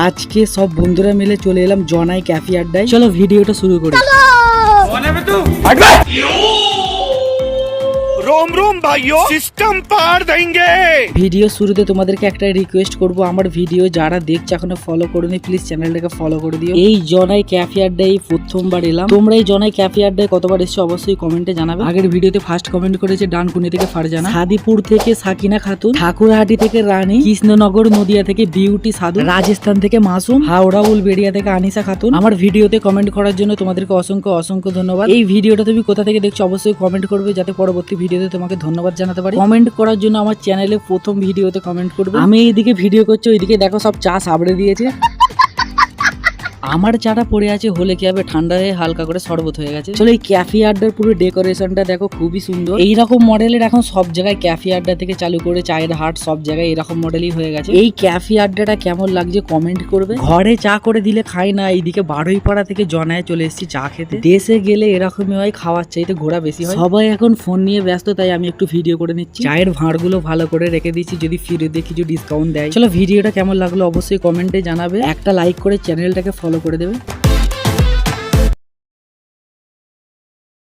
আজকে সব বন্ধুরা মিলে চলে এলাম জনাই ক্যাফে আড্ডায়। চলো ভিডিওটা শুরু করি। रोम रोम भाइयों सिस्टम पार देंगे। ভিডিও শুরুতে তোমাদেরকে একটা রিকোয়েস্ট করব, আমার ভিডিও যারা দেখছো এখনো ফলো করোনি প্লিজ চ্যানেলটাকে ফলো করে দিও। এই জনাই ক্যাফে আড্ডায় প্রথমবার এলাম। তোমরা এই জনাই ক্যাফে আড্ডায় কতবার এসছো অবশ্যই কমেন্টে জানাবে। আগের ভিডিওতে ফার্স্ট কমেন্ট করেছে ডানকুনি থেকে ফারজানা, সাদিপুর থেকে সাকিনা খাতুন, ঠাকুরহাটি থেকে রানী, কৃষ্ণনগর নদিয়া থেকে বিউটি সাধু, রাজস্থান থেকে মাসুম, হাওড়া উলবেড়িয়া থেকে আনিসা খাতুন। আমার ভিডিওতে কমেন্ট করার জন্য তোমাদেরকে অসংখ্য অসংখ্য ধন্যবাদ। এই ভিডিওটা তুমি কোথা থেকে দেখছো অবশ্যই কমেন্ট করবে, যাতে পরবর্তী ভিডিওতে তোমাকে ধন্যবাদ জানাতে পারি। কমেন্ট করার জন্য আমার চ্যানেলে প্রথম ভিডিওতে কমেন্ট করবে। আমি এইদিকে ভিডিও করছি, ওইদিকে দেখো সব চা সাবড়ে দিয়েছে। আমার চাটা পড়ে আছে, হলে কি হবে, ঠান্ডা হয়ে হালকা করে শরবত হয়ে গেছে। চলো এই ক্যাফে আড্ডার পুরো ডেকোরেশনটা দেখো, খুবই সুন্দর। এইরকম মডেলের এখন সব জায়গায় ক্যাফে আড্ডা থেকে চালু করে চায়ের হাট সব জায়গায় এরকম মডেলই হয়ে গেছে। এই ক্যাফে আড্ডাটা কেমন লাগছে কমেন্ট করবে। ঘরে চা করে দিলে খাই না, এইদিকে বারুইপাড়া থেকে জনায় চলে এসেছি চা খেতে। দেশে গেলে এরকমই হয়, খাওয়ার চাইতে ঘোরা বেশি হয়। সবাই এখন ফোন নিয়ে ব্যস্ত, তাই আমি একটু ভিডিও করে নিচ্ছি। চায়ের ভাঁড়গুলো ভালো করে রেখে দিচ্ছি, যদি ফিরে কিছু ডিসকাউন্ট দেয়। চলো ভিডিওটা কেমন লাগলো অবশ্যই কমেন্টে জানাবে। একটা লাইক করে চ্যানেলটাকে ফলো করে দেবে।